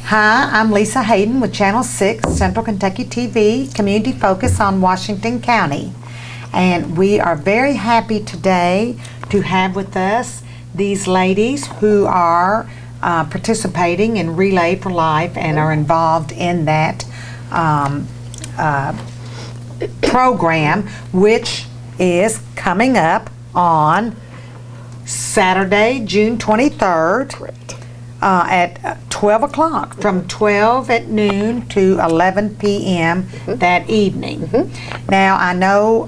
Hi, I'm Lisa Hayden with Channel 6, Central Kentucky TV, Community Focus on Washington County. And we are very happy today to have with us these ladies who are participating in Relay for Life and are involved in that program, which is coming up on Saturday, June 23rd. Correct. At 12 o'clock, from 12 at noon to 11 p.m. that evening. Now, I know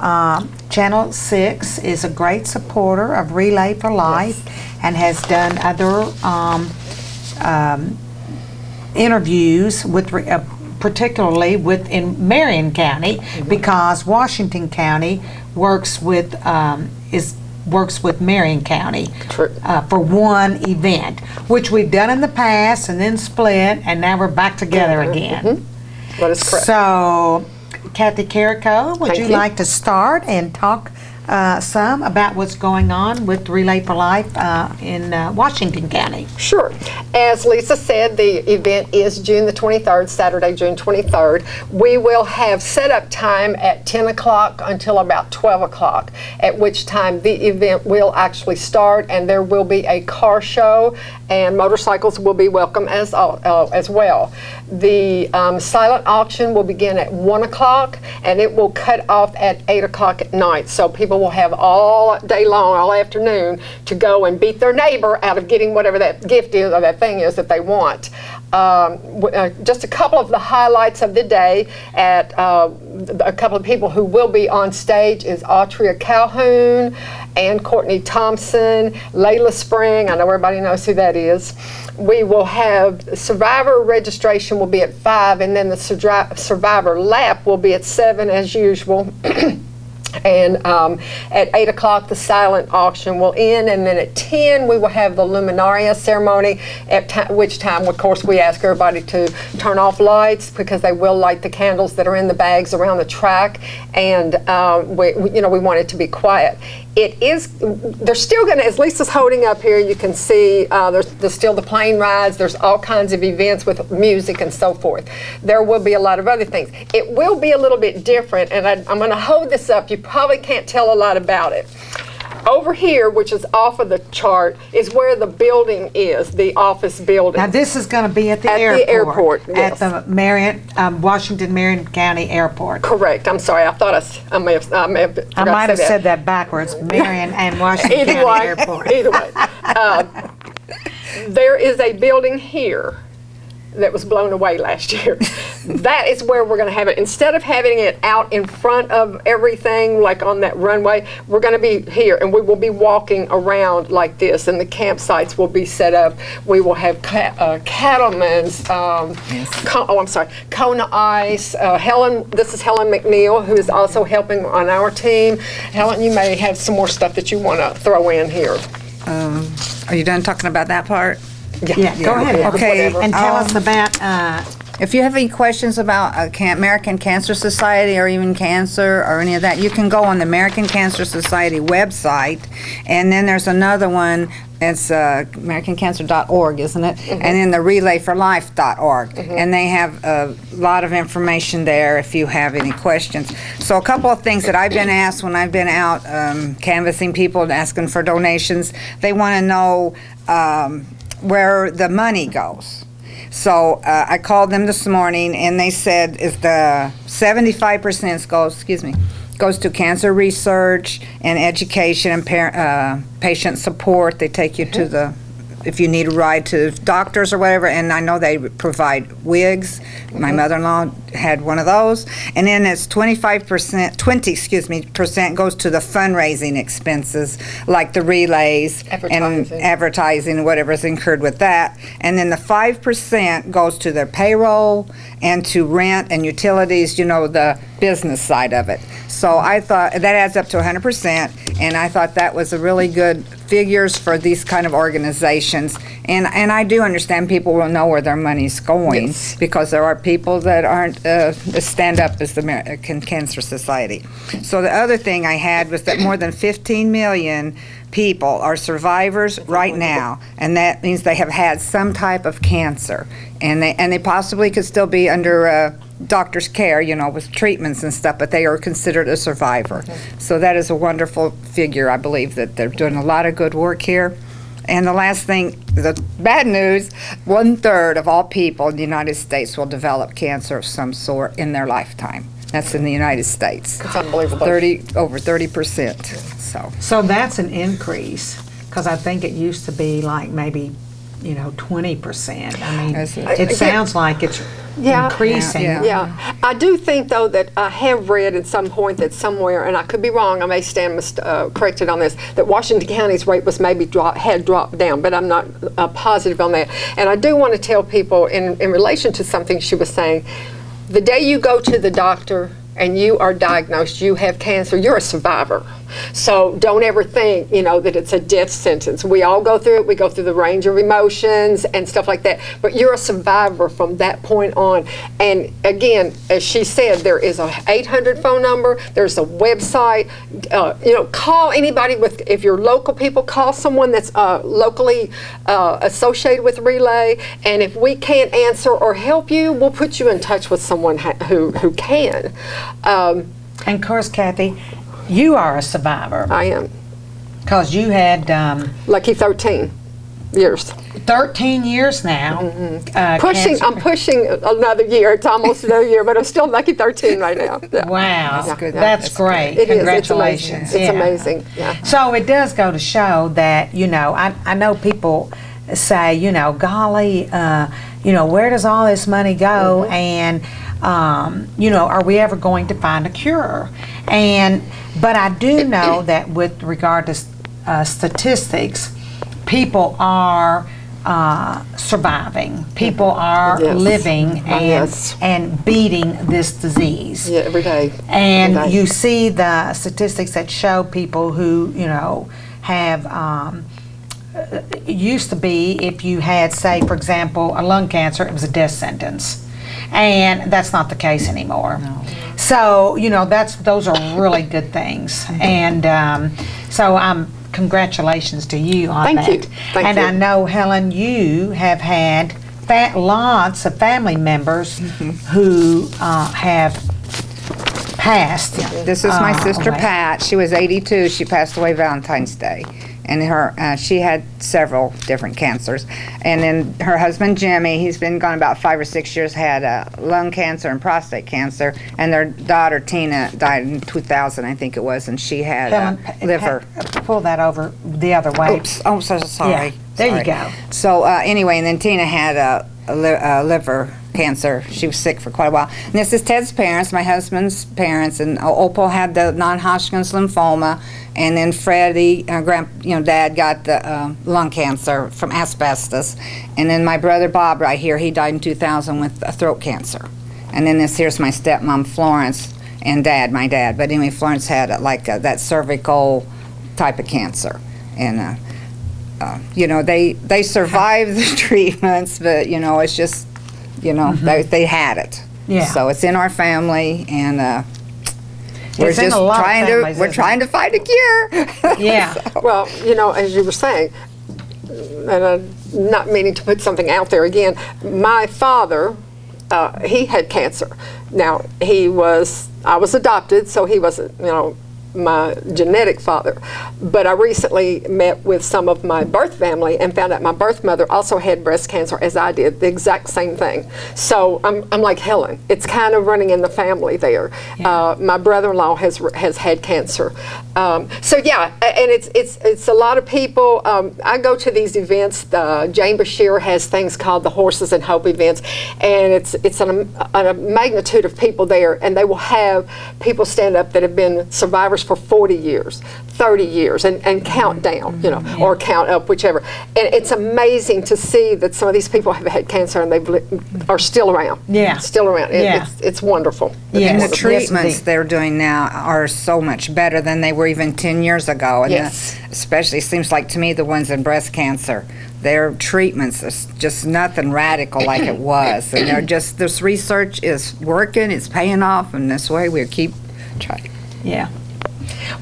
Channel 6 is a great supporter of Relay for Life and has done other interviews with particularly in Marion County, because Washington County works with Marion County for one event, which we've done in the past and then split, and now we're back together again. That is correct. So, Kathy Carrico, would you like to start and talk some about what's going on with Relay for Life in Washington County? Sure. As Lisa said, the event is June the 23rd, Saturday, June 23rd. We will have setup time at 10 o'clock until about 12 o'clock, at which time the event will actually start, and there will be a car show, and motorcycles will be welcome as well. The silent auction will begin at 1 o'clock, and it will cut off at 8 o'clock at night, so people will have all day long, all afternoon, to go and beat their neighbor out of getting whatever that gift is or that thing is that they want. Just a couple of the highlights of the day at a couple of people who will be on stage is Autria Calhoun and Courtney Thompson, Layla Spring, I know everybody knows who that is. We will have Survivor registration will be at 5, and then the Survivor lap will be at 7 as usual. And at 8 o'clock the silent auction will end, and then at 10 we will have the Luminaria ceremony, at which time, of course, we ask everybody to turn off lights, because they will light the candles that are in the bags around the track, and we want it to be quiet. They're still going to, as Lisa's holding up here, you can see there's still the plane rides, there's all kinds of events with music and so forth. There will be a lot of other things. It will be a little bit different, and I'm going to hold this up. You probably can't tell a lot about it. Over here, which is off of the chart, is where the building is, the office building. Now, this is going to be at the airport. Yes. At the Marion, Washington Marion County Airport. Correct. I'm sorry. I thought I may have I might have said that backwards. Marion and Washington County Airport. Either way. There is a building here that was blown away last year. That is where we're going to have it. Instead of having it out in front of everything, like on that runway, we're going to be here, and we will be walking around like this, and the campsites will be set up. We will have cattlemen's, Kona Ice. This is Helen McNeil, who is also helping on our team. Helen, you may have some more stuff that you want to throw in here. Are you done talking about that part? Yeah, go ahead. Okay, and tell us about. If you have any questions about American Cancer Society or even cancer or any of that, you can go on the American Cancer Society website, and then there's another one. It's AmericanCancer.org, isn't it? And then the RelayForLife.org, and they have a lot of information there if you have any questions. So a couple of things that I've been asked when I've been out canvassing people and asking for donations, they want to know where the money goes. So I called them this morning, and they said is the 75% goes to cancer research and education and patient support. They take you to if you need a ride to doctors or whatever, and I know they provide wigs. My mother-in-law had one of those. And then it's 20% goes to the fundraising expenses, like the relays and advertising, whatever's incurred with that. And then the 5% goes to their payroll and to rent and utilities, the business side of it. So I thought that adds up to 100%, and I thought that was a really good figures for these kind of organizations. And I do understand people will know where their money's going, because there are people that aren't stand up as the American Cancer Society. So the other thing I had was that more than 15 million people are survivors right now, and that means they have had some type of cancer, and they possibly could still be under doctor's care, you know, with treatments and stuff, but they are considered a survivor. So that is a wonderful figure. I believe that they're doing a lot of good work here. And the last thing, the bad news, 1/3 of all people in the United States will develop cancer of some sort in their lifetime. That's in the United States. It's unbelievable. Over 30%. So that's an increase, because I think it used to be like maybe, 20%. I mean, it sounds like it's increasing. Yeah. I do think, though, that I have read at some point that somewhere, and I could be wrong, I may stand corrected on this, that Washington County's rate was maybe had dropped down, but I'm not positive on that. And I do want to tell people, in relation to something she was saying, the day you go to the doctor and you are diagnosed, you have cancer, you're a survivor. So don't ever think, that it's a death sentence. We all go through it. We go through the range of emotions and stuff like that. But you're a survivor from that point on. And again, as she said, there is a 800 phone number. There's a website. Call anybody if you're local people, call someone that's locally associated with Relay. And if we can't answer or help you, we'll put you in touch with someone who can. And of course, Kathy, you are a survivor. I am. Because you had... lucky 13 years. 13 years now. Mm-hmm. I'm pushing another year. It's almost another year, but I'm still lucky 13 right now. Yeah. Wow. That's good. That's great. It Congratulations. It's amazing. Yeah. So it does go to show that, I know people say, golly, where does all this money go? Mm-hmm. And, are we ever going to find a cure? But I do know that with regard to statistics, people are surviving. People are living and beating this disease. Yeah, every day. And you see the statistics that show people who, have used to be, if you had, say, for example, a lung cancer, it was a death sentence. And that's not the case anymore. No. So, those are really good things. And so congratulations to you on that. Thank you. And I know, Helen, you have had lots of family members who have passed. This is my sister Pat. She was 82. She passed away Valentine's Day. And she had several different cancers. And then her husband Jimmy, he's been gone about 5 or 6 years, had lung cancer and prostate cancer. And their daughter Tina died in 2000, I think it was, and she had liver. Pull that over the other way. Oops. Oh, so sorry. Yeah, there you go. So anyway, and then Tina had a liver cancer. She was sick for quite a while. And this is Ted's parents, my husband's parents, and Opal had the non-Hodgkin's lymphoma, and then Freddie, Dad got the lung cancer from asbestos, and then my brother Bob right here, he died in 2000 with throat cancer, and then here's my stepmom Florence and my dad. But anyway, Florence had that cervical type of cancer, and they survived the treatments, but it's just. They had it. Yeah. So it's in our family, and we're just trying to find a cure. Yeah. So. Well, as you were saying, and I'm not meaning to put something out there again, my father, he had cancer. Now I was adopted, so he wasn't, my genetic father, but I recently met with some of my birth family and found out my birth mother also had breast cancer, as I did, the exact same thing. So I'm like Helen, it's kind of running in the family there. Yeah. My brother-in-law has had cancer. So yeah, and it's a lot of people. I go to these events. Jane Bashir has things called the Horses and Hope events, and it's a magnitude of people there, and they will have people stand up that have been survivors for 40 years, 30 years, and count down, or count up, whichever. And it's amazing to see that some of these people have had cancer and they are still around. Yeah. Still around. It's wonderful. Yeah. And the treatments they're doing now are so much better than they were even 10 years ago. And especially, seems like to me, the ones in breast cancer, their treatments are just nothing radical like it was. And they're just, this research is working, it's paying off, and this way we keep trying. Yeah.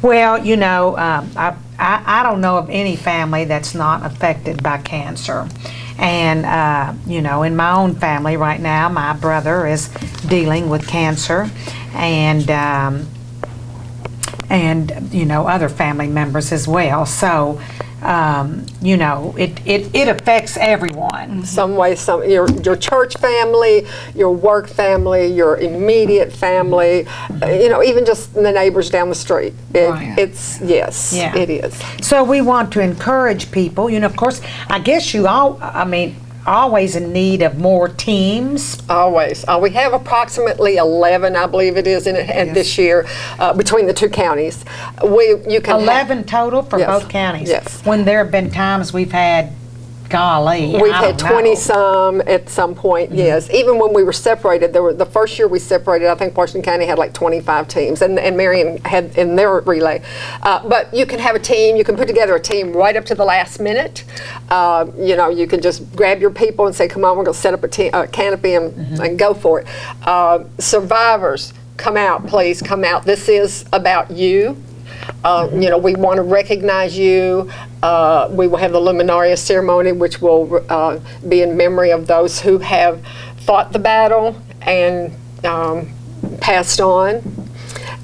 Well, you know, I don't know of any family that's not affected by cancer. And, you know, in my own family right now, my brother is dealing with cancer, and you know, other family members as well. So, you know, it affects everyone. Some way, your church family, your work family, your immediate family, you know, even just the neighbors down the street. It's, yes, Yeah. it is. So we want to encourage people, you know, of course, I guess you all, I mean, always in need of more teams. Always. We have approximately 11, I believe it is, this year between the two counties. You can 11 total for Yes. both counties. Yes. When there have been times we've had, golly, We've I had don't know. 20 some at some point, yes. Even when we were separated, the first year we separated, I think Washington County had like 25 teams, and Marion had in their relay. But you can have a team, you can put together a team right up to the last minute. You know, you can just grab your people and say, come on, we're going to set up a canopy and go for it. Survivors, come out, please, come out. This is about you. You know, we want to recognize you. We will have the Luminaria ceremony, which will be in memory of those who have fought the battle and passed on.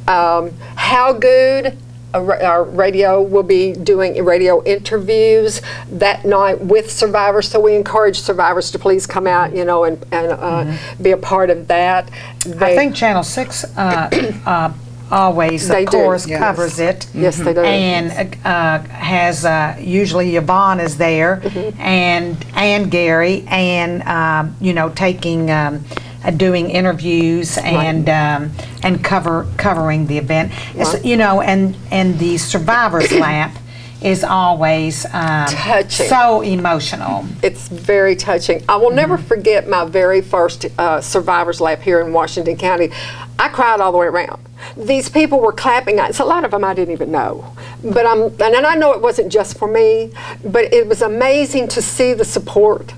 How Good, our radio will be doing radio interviews that night with survivors, so we encourage survivors to please come out, you know, and be a part of that. I think Channel 6 always, of course, covers it. Yes, they do. And has, usually Yvonne is there, and Gary, and, you know, taking, doing interviews and covering the event. It's, you know, and the Survivors Lap is always touching. So emotional. It's very touching. I will never forget my very first Survivors Lap here in Washington County. I cried all the way around. These people were clapping. It's a lot of them I didn't even know. But and I know it wasn't just for me, but it was amazing to see the support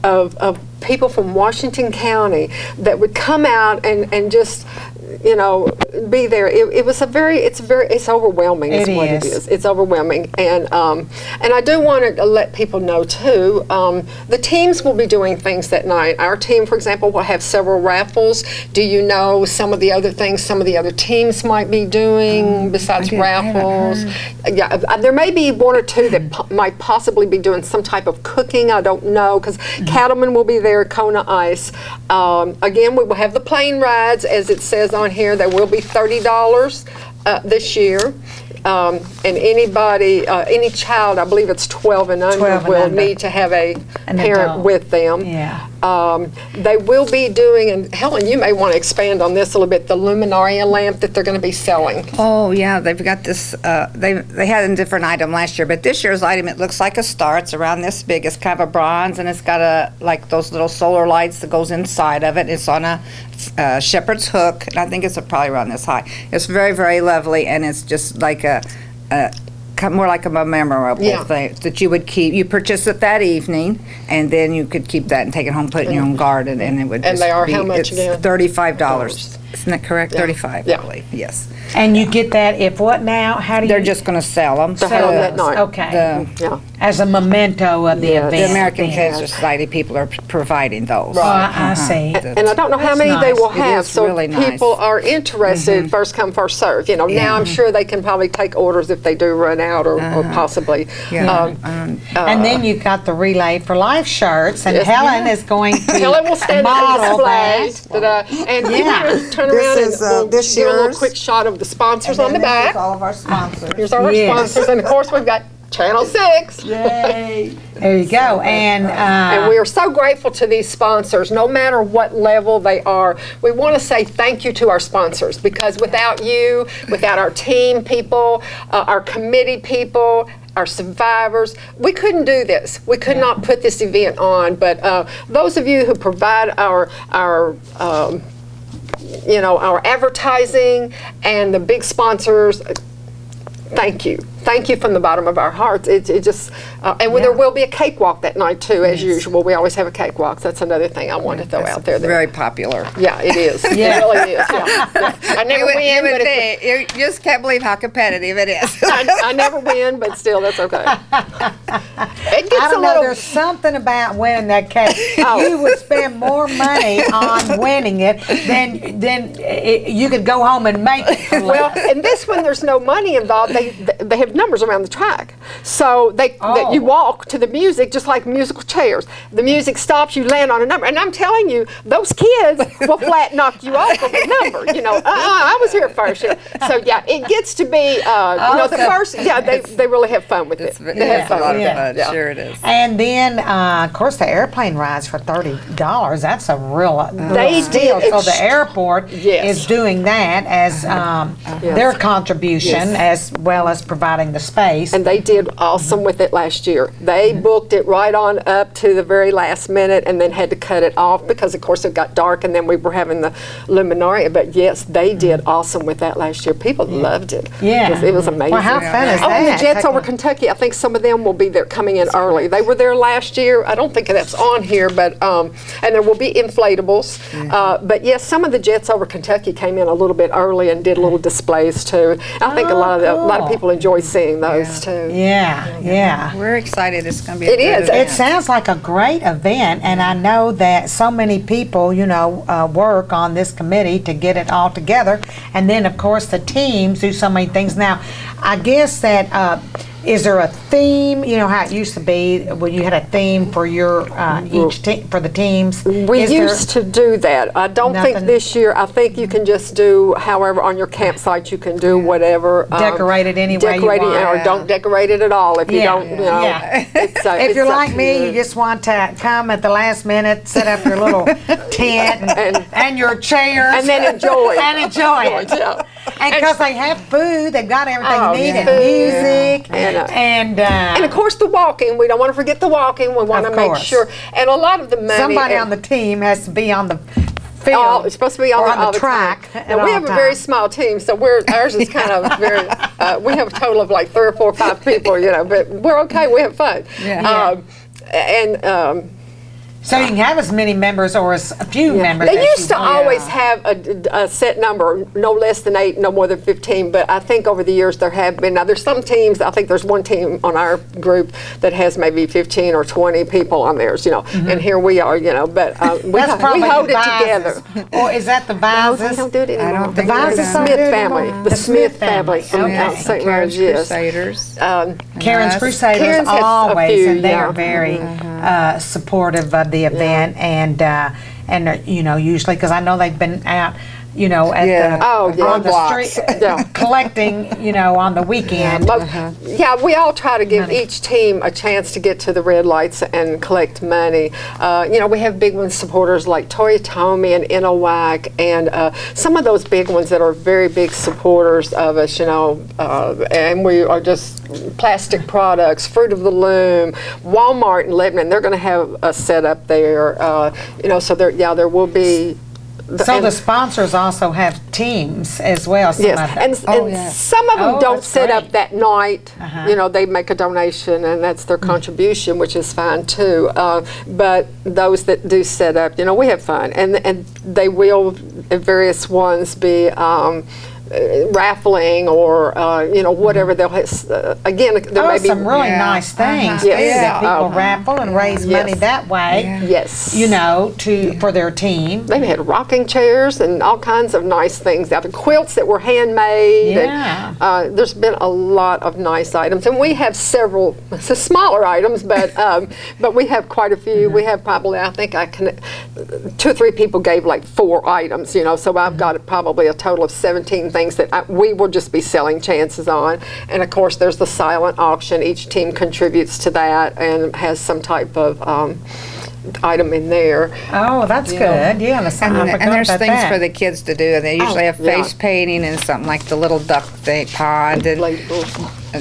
of people from Washington County that would come out and just, you know, be there. It's overwhelming. Is what it is. It's overwhelming, and I do want to let people know too. The teams will be doing things that night. Our team, for example, will have several raffles. Do you know some of the other things some of the other teams might be doing besides raffles? Yeah, there may be one or two that might possibly be doing some type of cooking. I don't know, because Cattlemen will be there, Kona Ice. Again, we will have the plane rides, as it says on here. There will be $30 this year. And anybody, any child, I believe it's 12 and under, will need to have a parent with them. Yeah. They will be doing, and Helen, you may want to expand on this a little bit, the Luminaria lamp that they're going to be selling. Oh yeah, they've got this, they had a different item last year, but this year's item, it looks like a star. It's around this big. It's kind of a bronze, and it's got like those little solar lights that goes inside of it. It's on a shepherd's hook, and I think it's probably around this high. It's very, very lovely, and it's just like more like a memorable thing that you would keep. You purchase it that evening, and then you could keep that and take it home, put it in your own garden, and it would just they are be, how much it's again? $35. Isn't that correct? Yeah. 35, Yeah. I believe. Yes. And you get that if what now? How do you? They're just going to sell them. Sell 'em that night. Okay. Yeah. As a memento of the event. The American then. Cancer Society people are providing those. Oh, I see. And I don't know how That's many they nice. will It have, is so really if nice. people are interested, first come, first serve. You know, now I'm sure they can probably take orders if they do run out, or possibly. Yeah. And then you've got the Relay for Life shirts, and Yes. Helen is going to Helen will stand at the model display. that. And you Yeah. want to turn This around is, and we'll this do a little year's. quick shot of the sponsors on the back. all of our sponsors. Here's our Yes. sponsors, and of course we've got Channel 6. There you go. And we are so grateful to these sponsors, no matter what level they are. We want to say thank you to our sponsors, because without you, without our team people, our committee people, our survivors, we couldn't do this. We could not put this event on. But those of you who provide our you know, our advertising and the big sponsors, Thank you. Thank you from the bottom of our hearts. It just, and there will be a cakewalk that night too, as usual. We always have a cakewalk. So that's another thing I wanted to throw out there. Very popular. Yeah, it is. Yeah. It really is. Yeah. I never win, but you just can't believe how competitive it is. I never win, but still, that's okay. It gets I don't a know, little. there's something about winning that cake. Oh. You would spend more money on winning it than you could go home and make it. for Well, less. in this one, there's no money involved. They have numbers around the track, so that you walk to the music just like musical chairs. The music stops, you land on a number, and I'm telling you, those kids will flat knock you off of the number. You know, I was here first. So yeah, it gets to be the first. Yeah, they really have fun with it. They have fun. A lot of Yeah. fun. Yeah. Sure it is. And then, of course, the airplane rides for $30. That's a real They steal. did So the airport Yes. is doing that as their contribution, as well as providing the space. And they did awesome with it last year. They booked it right on up to the very last minute and then had to cut it off because, of course, it got dark and then we were having the luminaria. But yes, they did awesome with that last year. People loved it. Yeah. It was amazing. Well, how fun is Oh, and the that? Jets over Kentucky, I think some of them will be there coming in early. They were there last year. I don't think that's on here, but and there will be inflatables. But yes, some of the Jets over Kentucky came in a little bit early and did little displays too. I think a lot of cool. people enjoy seeing those too. Yeah. We're excited. It's going to be It a good is. event. It sounds like a great event, and I know that so many people, work on this committee to get it all together. And then, of course, the teams do so many things. Now, I guess that is there a theme? You know how it used to be when you had a theme for your each team for the teams. We used to do that. I don't think Nothing? this year. I think you can just do, however, on your campsite you can do whatever. Decorate it any way you decorate it, want. or don't decorate it at all if you don't. You know, Yeah. it's, If it's you're up like to me, you. you just want to come at the last minute, set up your little tent and your chairs, and then enjoy it. and enjoy it. Yeah. And because they have food, they've got everything Oh, you need, yeah. and music, And, and of course, the walking. We don't want to forget the walking. We want Of to make course. sure. And a lot of the money. somebody on the team has to be on the field. Oh, it's supposed to be or on on the the track. time. at Now, we all have a very times. small team, so ours is kind of very. We have a total of like 3 or 4 or 5 people, but we're okay. We have fun. Yeah. So you can have as many members or as a few members. They as used you to want. always have a set number, no less than 8, no more than 15. But I think over the years there have been. Now there's some teams. I think there's one team on our group that has maybe 15 or 20 people on theirs. And here we are. But we That's probably hold the it together. Vises. Or is that the We Vises? don't do it anymore. don't think The we're Vises done. don't do Smith it family. anymore? The Smith family from Okay. St. Karen's Mary's, yes. Crusaders. Karen's Yes. Crusaders Karen's has a always, few, and they yeah. are very supportive of the event, and usually because I know they've been out, at Yeah. on the blocks. street Yeah. collecting, on the weekend. Yeah, we all try to give each team a chance to get to the red lights and collect money. We have big one supporters like Toyotomi and Inowak, and some of those big ones that are very big supporters of us, and we are just plastic products, Fruit of the Loom, Walmart in Lebanon. They're going to have a set up there, so there will be. So the sponsors also have teams as well. Some Yes, of them. and yes. some of them Oh, don't that's set great. up that night. They make a donation, and that's their contribution, which is fine too. But those that do set up, we have fun, and they will, at various ones, be. Raffling or whatever they'll again there may be some really Yeah. nice things Uh-huh. too, Yes. that people Oh. raffle and raise Yes. money that way. yes For their team. they've had rocking chairs and all kinds of nice things out there, quilts that were handmade. Yeah. And, there's been a lot of nice items, and we have several smaller items, but we have quite a few. We have probably, I think 2 or 3 people gave like 4 items, so I've got probably a total of 17 things that we will just be selling chances on. And of course there's the silent auction. Each team contributes to that and has some type of item in there. Oh, that's good. Yeah, I forgot And there's about things that. for the kids to do. They usually have yeah. face painting and something like the little duck pond and Labels.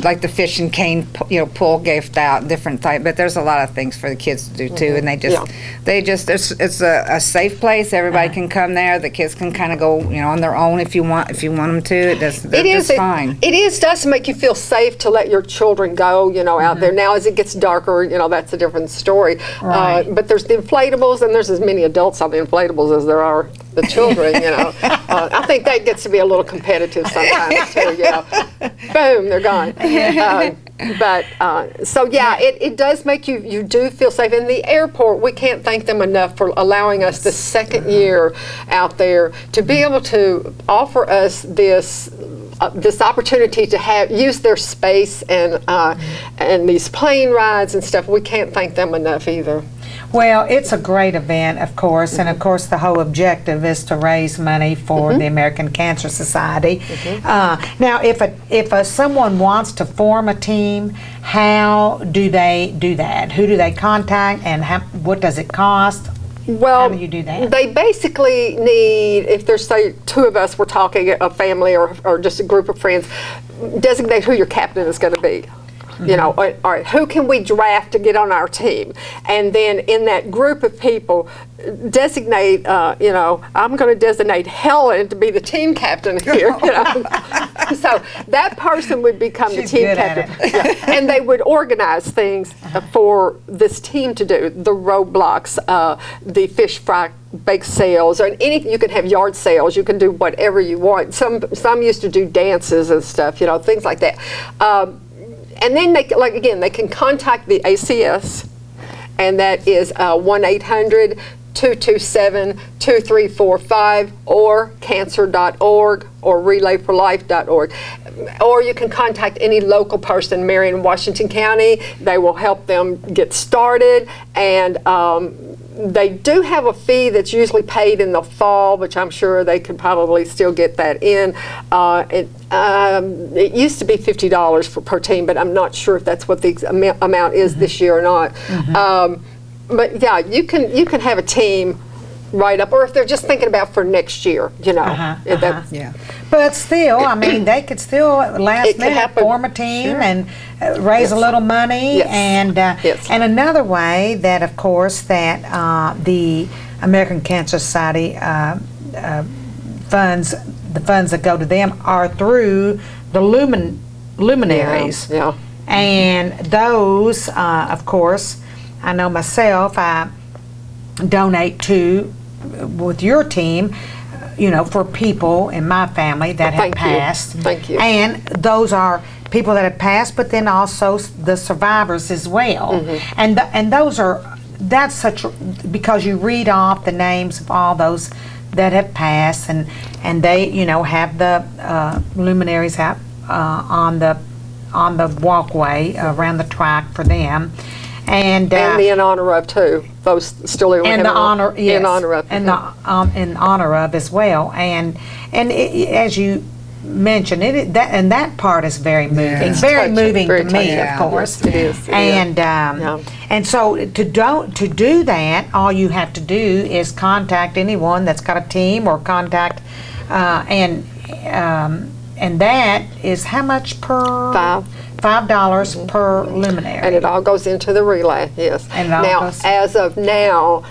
like the fishing cane, pull gift out, different type. But there's a lot of things for the kids to do too, and they just it's a safe place. Everybody can come there. The kids can kind of go, on their own if you want them to. They're just fine. It does make you feel safe to let your children go, out there. Now, as it gets darker, that's a different story. Right. But there's the inflatables, and there's as many adults on the inflatables as there are the children. I think that gets to be a little competitive sometimes too. Boom, they're gone. It does make you do feel safe. In the airport, we can't thank them enough for allowing us the second year out there to be able to offer us this opportunity to use their space and these plane rides and stuff. We can't thank them enough either. Well, it's a great event, of course, and of course the whole objective is to raise money for the American Cancer Society. Now, if someone wants to form a team, how do they do that? Who do they contact, and what does it cost? Well, how do you do that? They basically need, if there's, say, two of us, we're talking a family or just a group of friends, designate who your captain is going to be. All right, who can we draft to get on our team? And then in that group of people, designate, I'm going to designate Helen to be the team captain here. So that person would become the team captain. And they would organize things for this team to do, the roadblocks, the fish fry bake sales, or anything. You can have yard sales. You can do whatever you want. Some used to do dances and stuff, things like that. And then they can contact the ACS, and that is 1-800-227-2345 or cancer.org or relayforlife.org. Or you can contact any local person, Marion, Washington County. They will help them get started, and they do have a fee that's usually paid in the fall, which I'm sure they could probably still get that in. It used to be $50 per team, but I'm not sure if that's what the amount is this year or not. But yeah, you can have a team right up, or if they're just thinking about for next year, But still, I mean, they could still last minute form a team and raise a little money. And another way that, of course, that the American Cancer Society funds, the funds that go to them are through the luminaries. And those, of course, I know myself, I donate to, with your team, for people in my family that have passed. Thank you. And those are people that have passed, but then also the survivors as well. And that's such, because you read off the names of all those that have passed, and they have the luminaries out on the walkway around the track for them. And the in honor of too. Those still in honor of, in honor of as well. And as you mentioned, that part is very moving, very moving to me, of course. Yes, it is. And so to do that, all you have to do is contact anyone that's got a team, or contact and that is how much per? $5 per luminary. And it all goes into the relay, yes. And now, as of now,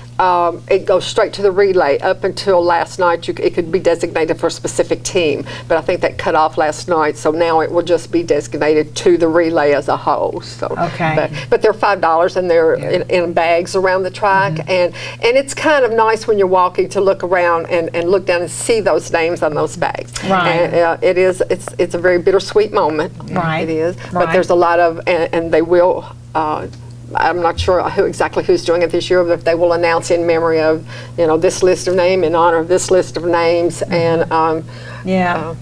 it goes straight to the relay. Up until last night, it could be designated for a specific team, but I think that cut off last night, so now it will just be designated to the relay as a whole. So, but they're $5, and they're in bags around the track, and it's kind of nice when you're walking to look around and look down and see those names on those bags. Right. And it's a very bittersweet moment. Right. It is. But there's a lot of, and they will, I'm not sure exactly who's doing it this year, but they will announce in memory of, this list of names, in honor of this list of names, and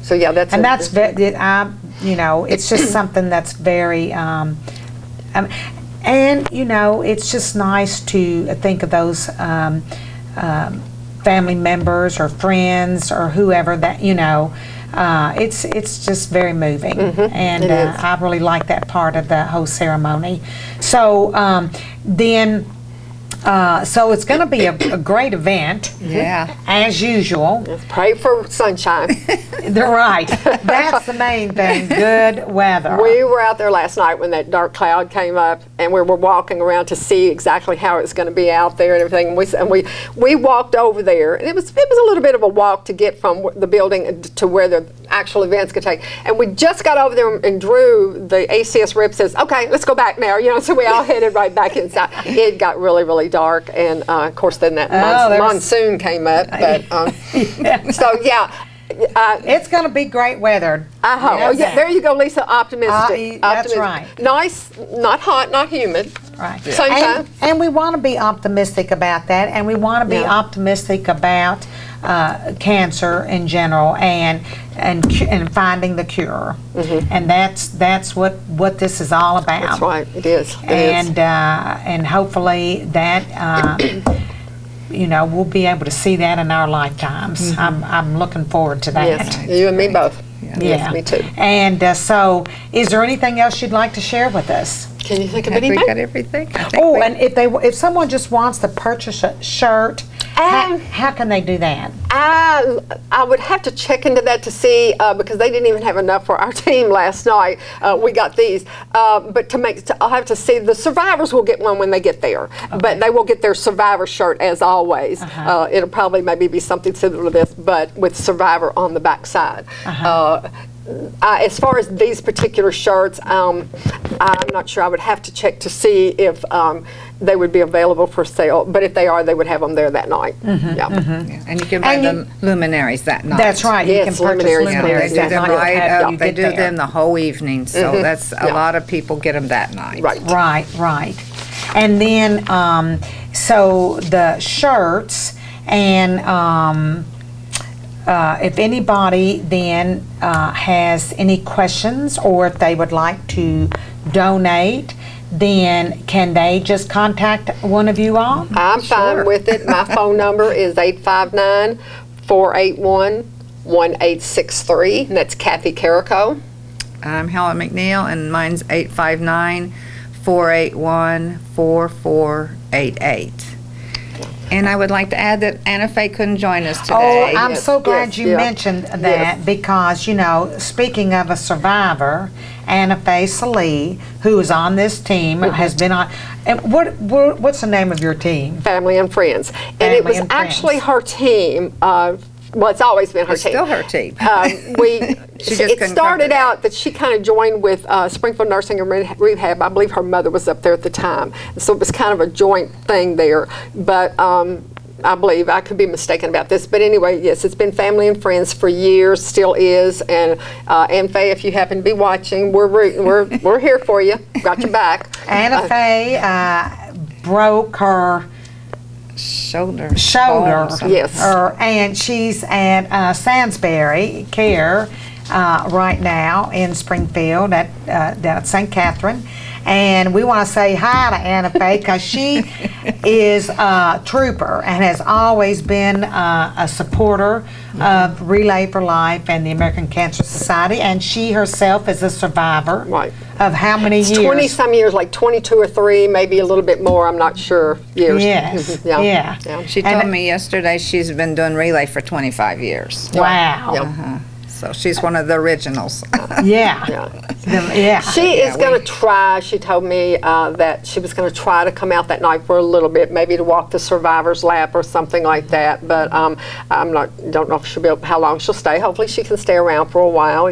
so that's. And that's it's just something that's very, and it's just nice to think of those family members or friends or whoever that it's just very moving, and I really like that part of the whole ceremony. So then, So it's going to be a great event. Yeah. As usual. Pray for sunshine. They're right. That's the main thing. Good weather. We were out there last night when that dark cloud came up, and we were walking around to see exactly how it was going to be out there and everything. And we walked over there, and it was a little bit of a walk to get from the building to where the actual events could take. And we just got over there, and Drew, the ACS rep, says, "Okay, let's go back now." So we all headed right back inside. It got really, really dark, and of course then that monsoon came up. But so yeah. It's going to be great weather. I hope. Oh, yeah, there you go, Lisa. Optimistic. That's right. Nice, not hot, not humid. Right. Sunshine. And we want to be optimistic about that, and we want to be optimistic about cancer in general and finding the cure. And that's what this is all about. That's right. It is. And hopefully that. We'll be able to see that in our lifetimes. I'm looking forward to that. Yes, you and me both. Yeah. Yes, me too. And so, is there anything else you'd like to share with us? Can you think of Have anything? we got everything? And if someone just wants to purchase a shirt, how can they do that? I would have to check into that to see because they didn't even have enough for our team last night. We got these, but I'll have to see. The survivors will get one when they get there, but they will get their survivor shirt as always. It'll probably maybe be something similar to this, but with survivor on the back side. As far as these particular shirts, I'm not sure. I would have to check to see if they would be available for sale. But if they are, they would have them there that night. And you can buy the luminaries that night. That's right. Yes, you can purchase luminaries. They do them right up. They do there. them the whole evening. So that's a lot of people get them that night. Right. And then, so the shirts and. If anybody then has any questions or if they would like to donate, then can they just contact one of you all? I'm fine with it. My phone number is 859-481-1863, and that's Kathy Carrico. I'm Helen McNeil, and mine's 859-481-4488. And I would like to add that Anna Faye couldn't join us today. Oh, I'm so glad you mentioned that because, speaking of a survivor, Anna Faye Salee, who is on this team, has been on. And what's the name of your team? Family and Friends. And it was actually her team. Well, it's always been her team. Still her team. It started out that she kind of joined with Springfield Nursing and Rehab. I believe her mother was up there at the time. So it was kind of a joint thing there. But I believe, I could be mistaken about this. But anyway, yes, it's been Family and Friends for years, still is. And Anna Faye, if you happen to be watching, we're here for you. Got your back. Anna Faye broke her shoulder. Yes. And she's at Sainsbury Care right now in Springfield at St. Catherine. And we want to say hi to Anna Faye because she is a trooper and has always been a supporter of Relay for Life and the American Cancer Society. And she herself is a survivor of how many years? 20-some years, like 22 or 3, maybe a little bit more, I'm not sure. Years. Yes. Yeah. She told me yesterday she's been doing Relay for 25 years. Wow. So she's one of the originals. Yeah. She is going to try. She told me that she was going to try to come out that night for a little bit, maybe to walk the survivor's lap or something like that. But don't know if she'll be how long she'll stay. Hopefully she can stay around for a while.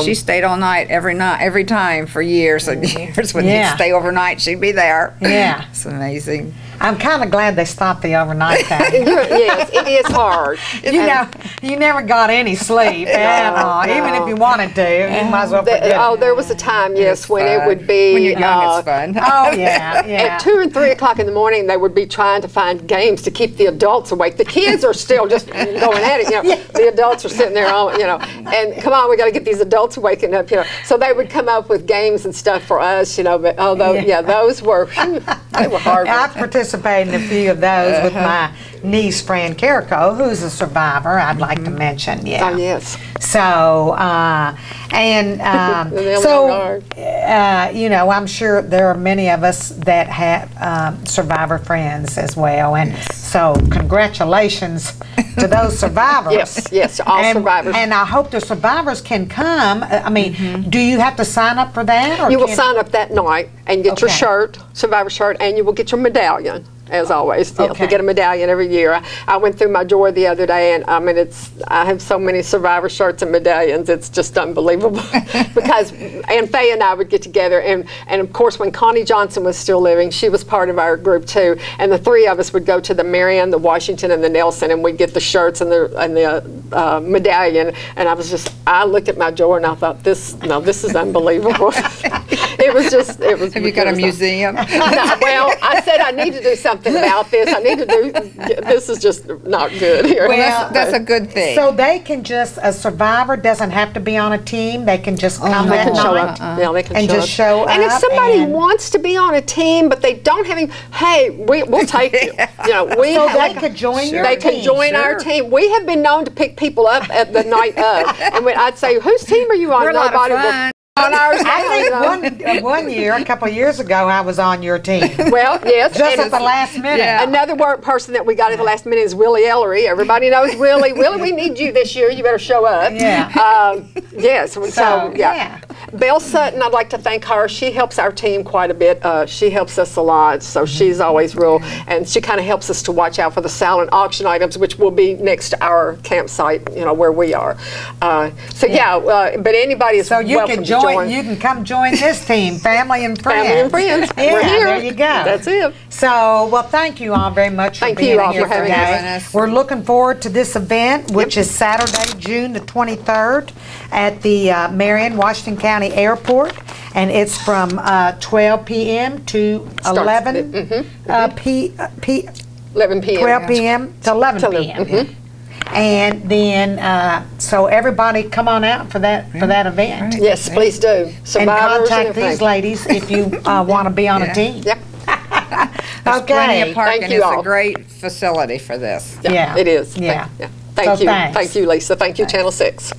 She stayed all night, every time for years and years. When you'd stay overnight, she'd be there. Yeah, it's amazing. I'm kind of glad they stopped the overnight thing. Yes, it is hard. You never got any sleep at all. Even if you wanted to, you might as well forget it. There was a time, yes, when it would be. When you're young, it's fun. Oh, yeah. At 2 and 3 o'clock in the morning, they would be trying to find games to keep the adults awake. The kids are still just going at it. The adults are sitting there, and come on, we got to get these adults waking up. So they would come up with games and stuff for us. But those were they were hard. I participated participated in a few of those with my niece, Fran Carrico, who's a survivor, I'd like to mention. Yeah. Oh, yes. So, you know, I'm sure there are many of us that have survivor friends as well. And so, congratulations to those survivors. Yes, all survivors. And I hope the survivors can come. I mean, do you have to sign up for that? Or you will sign up that night and get your Okay. shirt, survivor shirt, and you will get your medallion. As always, Okay. we get a medallion every year. I went through my drawer the other day, and I mean, I have so many survivor shirts and medallions. It's just unbelievable. Because Aunt Faye and I would get together, and of course, when Connie Johnson was still living, she was part of our group too. And the three of us would go to the Marion, the Washington, and the Nelson, and we'd get the shirts and the medallion. And I looked at my drawer and I thought, this is unbelievable. It was. Have you got a museum? Well, I said I need to do something about this. I need to do. This is just not good here. Well, that's a good thing. So they can just, a survivor doesn't have to be on a team. They can just come They that can show night. up. Yeah, they can And show just up. show up And if somebody and- wants to be on a team, but they don't have any, hey, we'll take you. You know, So they could join your They team. could join our team. We have been known to pick people up at the night of, and I'd say, "Whose team are you on?" We're a lot of Nobody will- fun. On ours. I think one year, a couple of years ago, I was on your team. Well, yes. Just and at the last minute. Yeah. Another work person that we got at the last minute is Willie Ellery. Everybody knows Willie. Willie, we need you this year. You better show up. Yeah. Yes. So, yeah. yeah. Belle Sutton, I'd like to thank her. She helps our team quite a bit. She helps us a lot. So she's always real, and she kind of helps us to watch out for the silent auction items, which will be next to our campsite, you know, where we are. But anybody is So you welcome can to join. You can come join this team, family and friends. Family and friends. Yeah, We're here. there you go. That's it. So, well, thank you all very much for Thank being you all here for having today. us. We're looking forward to this event, which is Saturday, June the 23rd at the Marion, Washington County Airport, and it's from 12 p.m. to 11 11 p.m. 12 p.m. to 11 p.m. And then, so everybody come on out for that event. Yes, please do. And Survivors contact everything. these ladies if you want to be on a team. Yep. There's plenty Okay. of parking. Thank you It's all. a great facility for this. Yeah. It is. Yeah. Thank So you. thanks. Thank you, Lisa. Thank you, Channel 6.